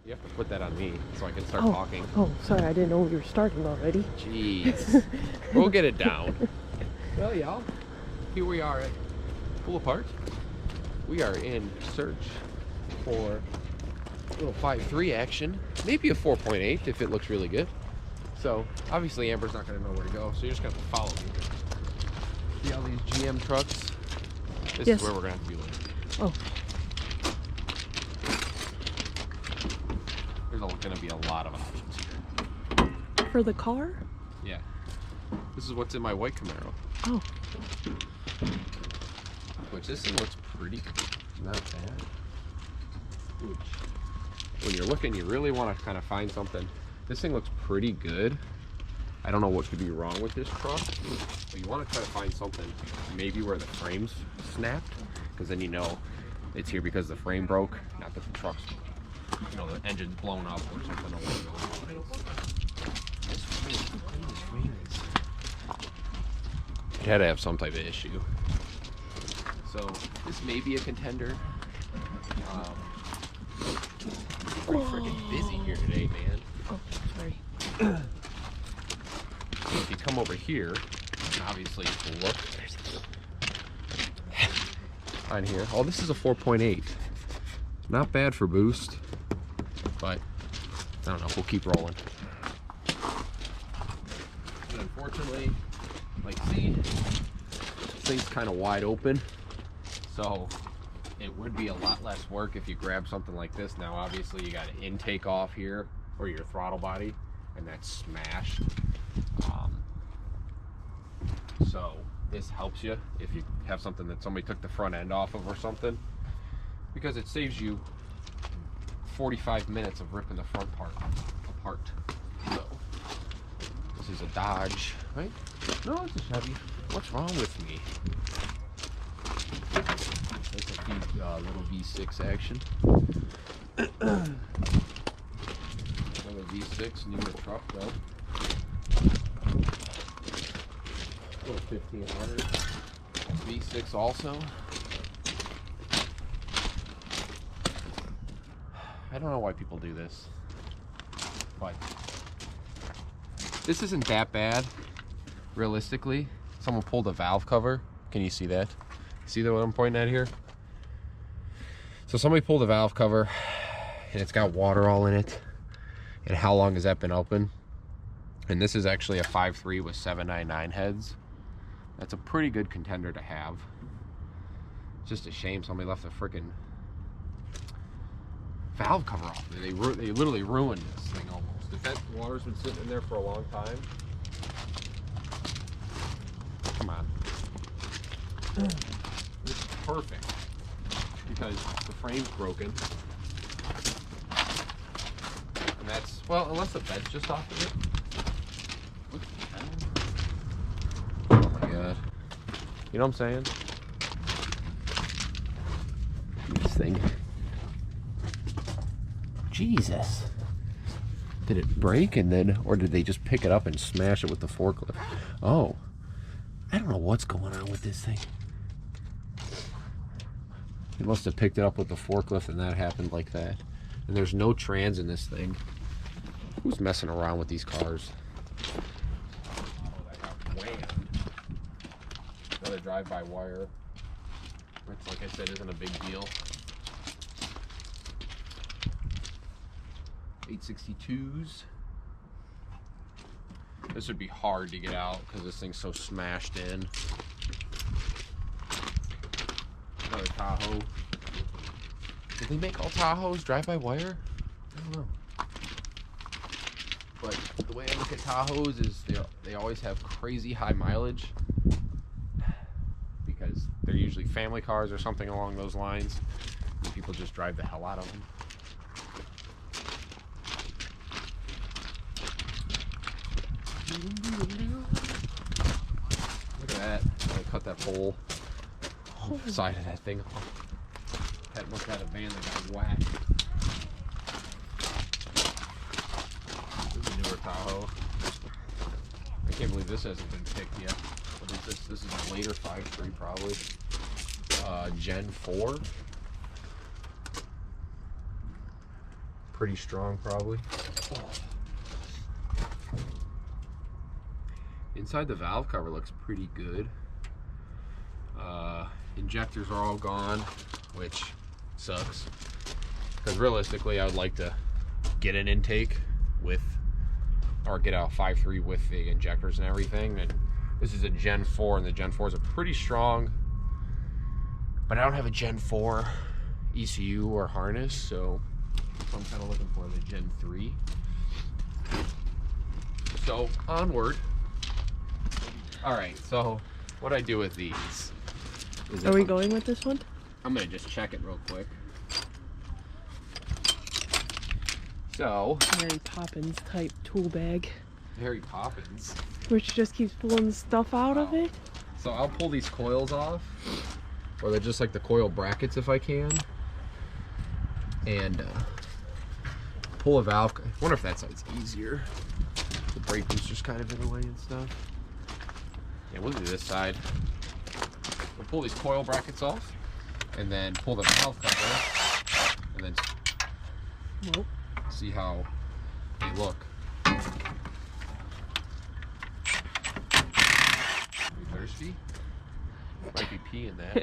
You have to put that on me so I can start Oh, talking. oh, sorry, I didn't know we were starting already. Jeez. We'll get it down. Well, y'all, here we are at Pull Apart. We are in search for a little 5.3 action. Maybe a 4.8 if it looks really good. So, obviously Amber's not going to know where to go, so you're just going to follow me. See all these GM trucks? This Yes. is where we're going to have to be looking. Oh. There's going to be a lot of options here. For the car? Yeah. This is what's in my white Camaro. Oh. Which this thing looks pretty not bad. Which, when you're looking, you really want to kind of find something. This thing looks pretty good. I don't know what could be wrong with this truck, but you want to try to find something maybe where the frame's snapped, because then you know it's here because the frame broke, not that the truck's, you know, the engine's blown up or something along those lines. This frame is, it had to have some type of issue. So this may be a contender. Pretty freaking busy here today, man. Oh, sorry. If you come over here, obviously you can look on here. Oh, this is a 4.8. Not bad for boost, but I don't know. We'll keep rolling. And unfortunately, like, see, this thing's kind of wide open, so it would be a lot less work if you grab something like this. Now, obviously, you got an intake off here or your throttle body, and that's smashed. So this helps you if you have something that somebody took the front end off of or something, because it saves you 45 minutes of ripping the front part apart. So this is a Dodge, right? No, it's a Chevy. What's wrong with me? It's a little V6 action. Another V6, newer truck though. Little 1500 V6 also. I don't know why people do this, but this isn't that bad, realistically. Someone pulled a valve cover. Can you see that? See what I'm pointing at here? So somebody pulled a valve cover, and it's got water all in it. And how long has that been open? And this is actually a 5.3 with 799 heads. That's a pretty good contender to have. It's just a shame somebody left a freaking valve cover off. They literally ruined this thing almost. If that water's been sitting in there for a long time, come on. This is perfect because the frame's broken. And that's, well, unless the bed's just off of it. Look at that. Oh my god. You know what I'm saying? This thing. Jesus. Did it break and then, or did they just pick it up and smash it with the forklift? Oh. I don't know what's going on with this thing. They must have picked it up with the forklift and that happened like that. And there's no trans in this thing. Who's messing around with these cars? Oh, that got whammed. Another drive-by-wire, which, like I said, isn't a big deal. 862s. This would be hard to get out because this thing's so smashed in. Another Tahoe. Did they make all Tahoes drive-by-wire? I don't know. But the way I look at Tahoes is they always have crazy high mileage because they're usually family cars or something along those lines, and people just drive the hell out of them. Look at that. I cut that whole side of that thing off. That must have had a van that got whacked. This is a newer Tahoe. I can't believe this hasn't been picked yet. What is this? This is a later 5.3 probably. Gen 4. pretty strong probably. Inside the valve cover looks pretty good. Injectors are all gone, which sucks. Because realistically, I would like to get an intake with, or get a 5.3 with the injectors and everything. And this is a Gen 4, and the Gen 4s are pretty strong. But I don't have a Gen 4 ECU or harness, so I'm kind of looking for the Gen 3. So, onward. Alright, so what I do with these is... Are we going with this one? I'm going to just check it real quick. So... Mary Poppins type tool bag. Mary Poppins? Where she just keeps pulling stuff out of it? So I'll pull these coils off. Or they're just like the coil brackets if I can. And pull a valve. I wonder if that side's easier. The brake booster's kind of in the way and stuff. Yeah, we'll do this side. We'll pull these coil brackets off, and then pull the valve cover, and then see how they look. You thirsty? Might be peeing that.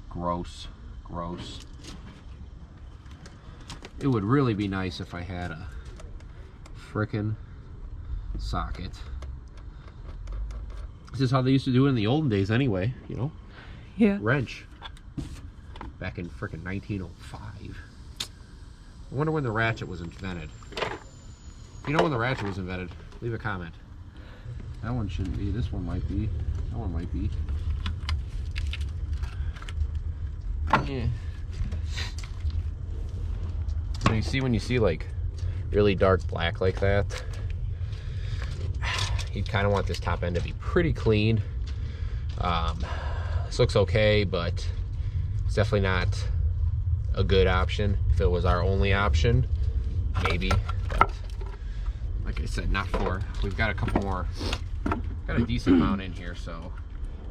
Gross. Gross. It would really be nice if I had a frickin' socket. This is how they used to do it in the olden days anyway, you know? Yeah. Wrench. Back in frickin' 1905. I wonder when the ratchet was invented. You know when the ratchet was invented? Leave a comment. That one shouldn't be. This one might be. That one might be. Yeah. So you see when you see like really dark black like that, you'd kind of want this top end to be pretty clean. This looks okay, but it's definitely not a good option. If it was our only option, maybe. But like I said, not for. We've got a couple more. Got a decent amount in here, so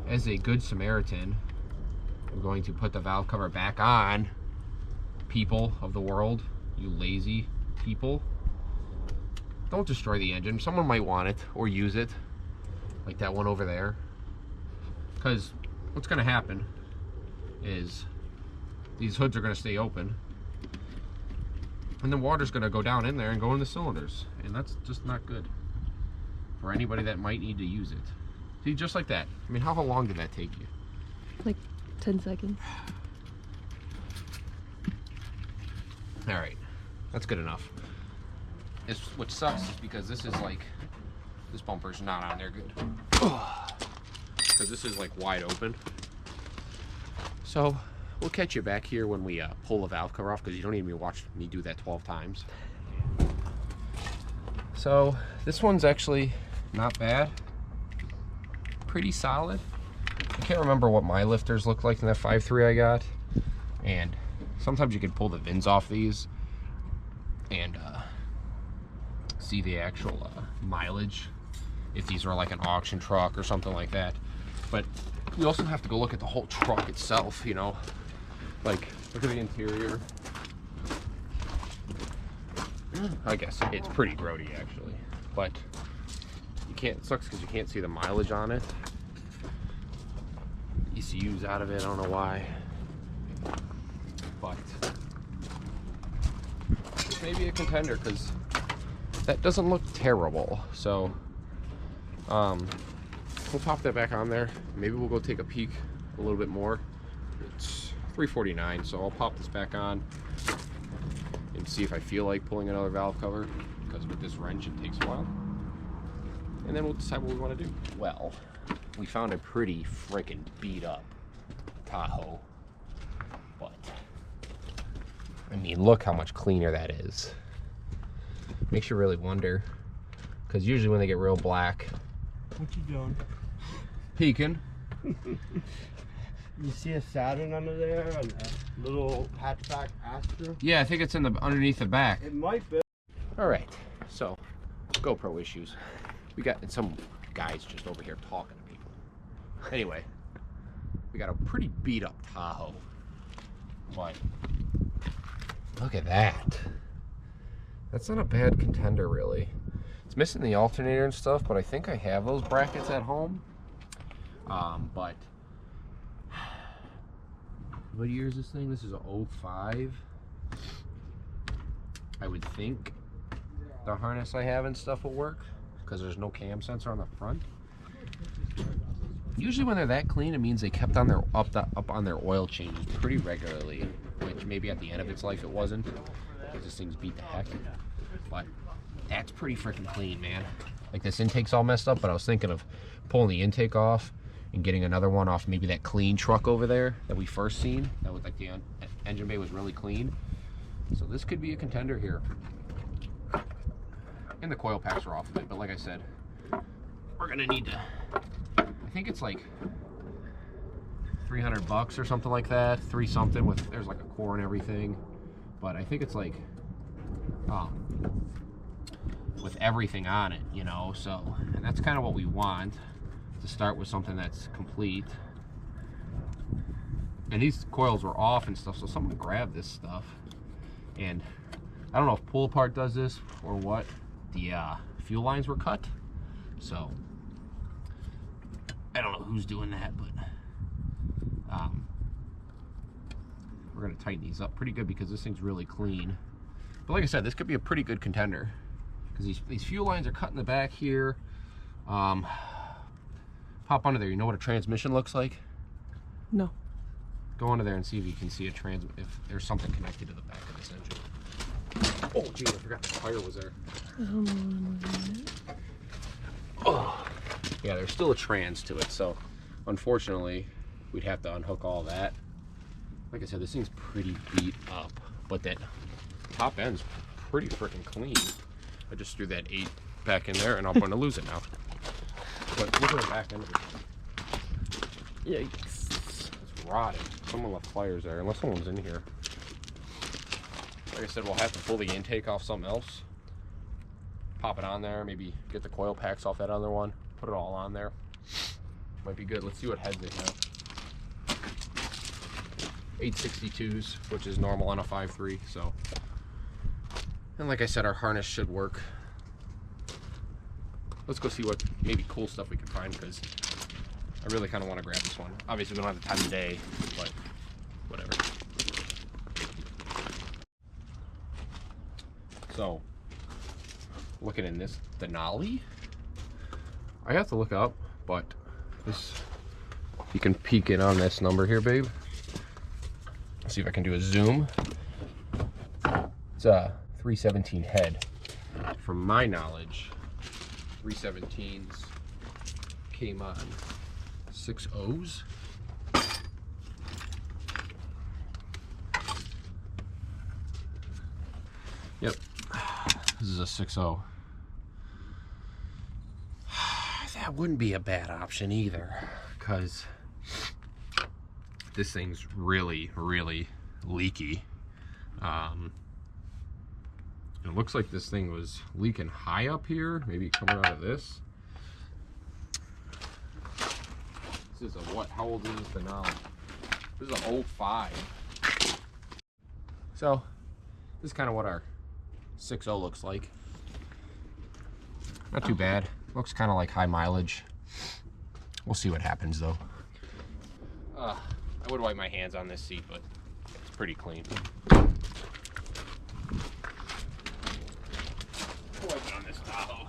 as a good Samaritan, I'm going to put the valve cover back on. People of the world, you lazy people, don't destroy the engine. Someone might want it or use it, like that one over there. Because what's going to happen is these hoods are going to stay open, and then water's going to go down in there and go in the cylinders, and that's just not good for anybody that might need to use it. See, just like that. I mean, how long did that take you? Like 10 seconds. All right, that's good enough. Which sucks is because this is like, this bumper's not on there good. Because this is like wide open. So we'll catch you back here when we pull the valve cover off, because you don't need me to watch me do that 12 times. So this one's actually not bad. Pretty solid. I can't remember what my lifters look like in that 5.3 I got. And sometimes you can pull the VINs off these and see the actual mileage if these are like an auction truck or something like that. But you also have to go look at the whole truck itself, you know. Like, look at the interior. I guess it's pretty grody actually, but you can't, it sucks because you can't see the mileage on it. ECU's out of it, I don't know why. But this may be a contender because that doesn't look terrible. So we'll pop that back on there. Maybe we'll go take a peek a little bit more. It's 3:49, so I'll pop this back on and see if I feel like pulling another valve cover, because with this wrench it takes a while. And then we'll decide what we want to do. Well, we found a pretty freaking beat up Tahoe, but I mean, look how much cleaner that is. Makes you really wonder, because usually when they get real black. What you doing? Peeking. You see a Saturn under there and a little hatchback Astra? Yeah, I think it's in the underneath the back. It might be. All right, so GoPro issues. We got some guys just over here talking to people. Anyway, we got a pretty beat up Tahoe. But look at that. That's not a bad contender, really. It's missing the alternator and stuff, but I think I have those brackets at home. But what year is this thing? This is a 05. I would think the harness I have and stuff will work because there's no cam sensor on the front. Usually when they're that clean, it means they kept on their up on their oil changes pretty regularly, which maybe at the end of its life it wasn't, because this thing's beat the heck. But that's pretty freaking clean, man. Like, this intake's all messed up, but I was thinking of pulling the intake off and getting another one off maybe that clean truck over there that we first seen. That was like the engine bay was really clean. So this could be a contender here. And the coil packs are off of it, but like I said, we're gonna need to, I think it's like 300 bucks or something like that, 3 something, with, there's like a core and everything, but I think it's like with everything on it, you know. So, and that's kind of what we want, to start with something that's complete. And these coils were off and stuff, so someone grabbed this stuff, and I don't know if Pull Apart does this or what. The fuel lines were cut, so I don't know who's doing that, but we're gonna tighten these up pretty good because this thing's really clean. But like I said, this could be a pretty good contender because these fuel lines are cut in the back here. Pop under there. You know what a transmission looks like? No. Go under there and see if you can see if there's something connected to the back of this engine. Oh, gee, I forgot the tire was there. Oh, yeah, there's still a trans to it, so unfortunately, we'd have to unhook all that. Like I said, this thing's pretty beat up, but that top end's pretty freaking clean. I just threw that 8 back in there, and I'm going to lose it now. But look at the back end of it. Yikes. It's rotted. Someone left pliers there, unless someone's in here. Like I said, we'll have to pull the intake off something else, pop it on there, maybe get the coil packs off that other one, put it all on there. Might be good. Let's see what heads they have. 862s, which is normal on a 5.3, so. And like I said, our harness should work. Let's go see what maybe cool stuff we can find, because I really kind of want to grab this one. Obviously, we don't have the time of day, but whatever. So, looking in this Denali, I have to look up, but this, you can peek in on this number here, babe. See if I can do a zoom. It's a 317 head. From my knowledge, 317s came on 6.0s. Yep. This is a 6.0. That wouldn't be a bad option either, because this thing's really, really leaky. It looks like this thing was leaking high up here, maybe coming out of this. This is a what? How old is this Denali? This is an 05. So, this is kind of what our 6.0 looks like. Not too bad. Looks kind of like high mileage. We'll see what happens though. I would wipe my hands on this seat, but it's pretty clean. Wipe it on this Tahoe.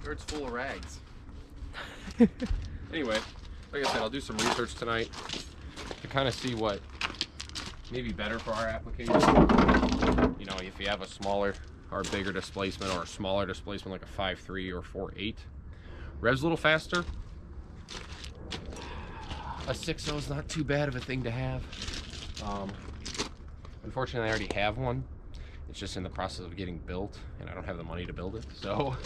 It's full of rags. Anyway, like I said, I'll do some research tonight to kind of see what may be better for our application. You know, if you have a smaller or bigger displacement, or a smaller displacement like a 5.3 or 4.8, revs a little faster. A 6.0 is not too bad of a thing to have. Unfortunately, I already have one. It's just in the process of getting built, and I don't have the money to build it. So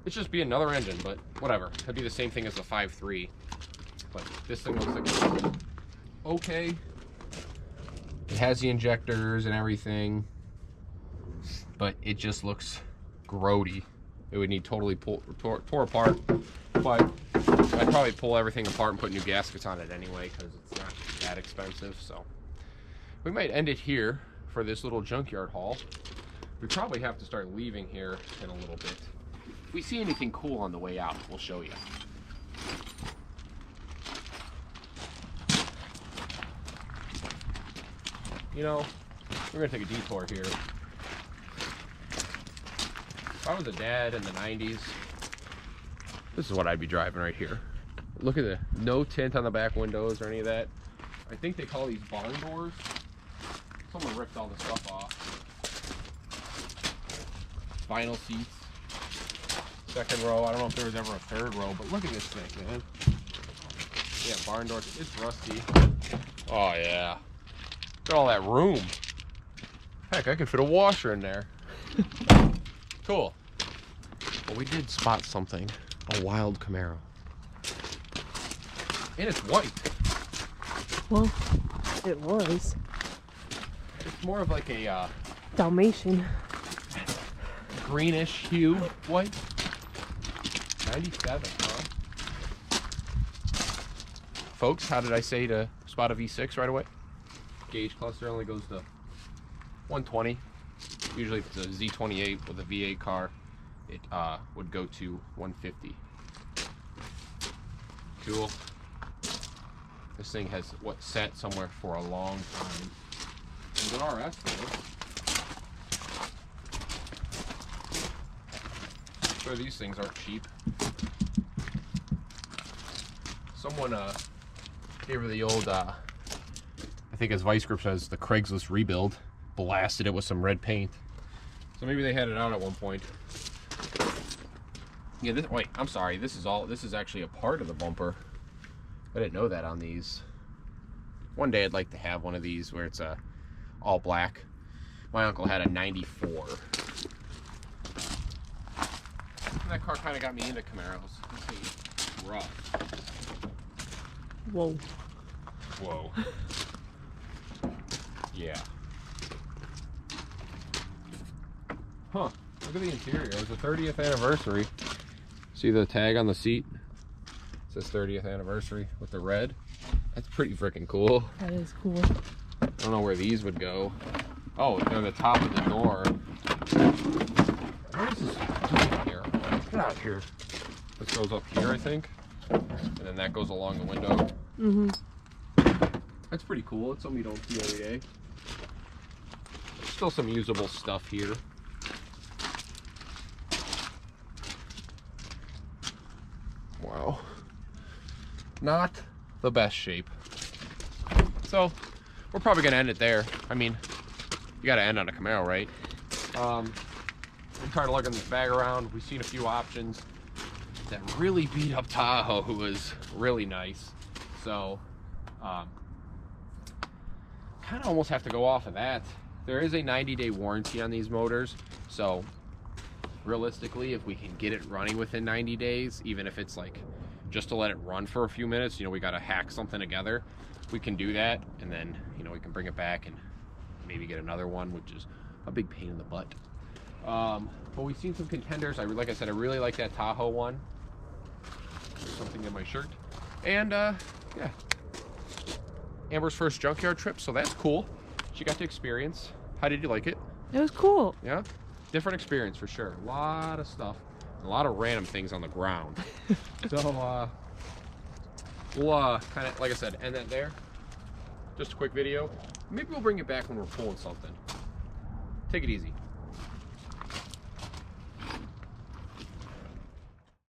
it's just be another engine, but whatever. It'd be the same thing as the 5.3. But this thing looks like it's okay. It has the injectors and everything, but it just looks grody. It would need totally tore apart, but I'd probably pull everything apart and put new gaskets on it anyway, because it's not that expensive. So we might end it here for this little junkyard haul. We probably have to start leaving here in a little bit. If we see anything cool on the way out, we'll show you. You know, we're gonna take a detour here. If I was a dad in the 90s, this is what I'd be driving right here. Look at the no tint on the back windows or any of that. I think they call these barn doors. Someone ripped all the stuff off. Vinyl seats. Second row. I don't know if there was ever a third row, but look at this thing, man. Yeah, barn doors. It's rusty. Oh yeah. Look at all that room. Heck, I could fit a washer in there. Cool. Well, we did spot something. A wild Camaro. And it's white. Well, it was. It's more of like a Dalmatian. greenish hue white. 97, huh? Folks, how did I say to spot a V6 right away? Gauge cluster only goes to 120. Usually if it's a Z28 with a V8 car, it would go to 150. Cool. This thing has what sat somewhere for a long time. And an RS though. I'm sure these things aren't cheap. Someone gave her the old I think as Vice Grip says, the Craigslist rebuild, blasted it with some red paint. So maybe they had it out at one point. Yeah, wait, I'm sorry. This is actually a part of the bumper. I didn't know that on these. One day I'd like to have one of these where it's all black. My uncle had a 94. And that car kind of got me into Camaros. This thing's rough. Whoa. Whoa. Yeah. Huh. Look at the interior. It was the 30th anniversary. See the tag on the seat? It says 30th anniversary with the red. That's pretty freaking cool. That is cool. I don't know where these would go. Oh, they're the top of the door. What is this doing here? Get out of here. This goes up here, I think. And then that goes along the window. Mm-hmm. That's pretty cool. It's something you don't see every day. There's still some usable stuff here. Wow. Not the best shape. So, we're probably gonna end it there. I mean, you gotta end on a Camaro, right? I'm trying to look in this bag around. We've seen a few options. That really beat up Tahoe was really nice. So, kind of almost have to go off of that. There is a 90-day warranty on these motors. So, realistically, if we can get it running within 90 days, even if it's like just to let it run for a few minutes, you know, we got to hack something together, we can do that. And then, you know, we can bring it back and maybe get another one, which is a big pain in the butt. But we've seen some contenders. Like I said, I really like that Tahoe one. There's something in my shirt. And yeah, Amber's first junkyard trip, so that's cool. She got to experience. How did you like it? It was cool. Yeah, different experience for sure. A lot of stuff, a lot of random things on the ground. So we'll kind of, like I said, end that there. Just a quick video. Maybe we'll bring it back when we're pulling something. Take it easy.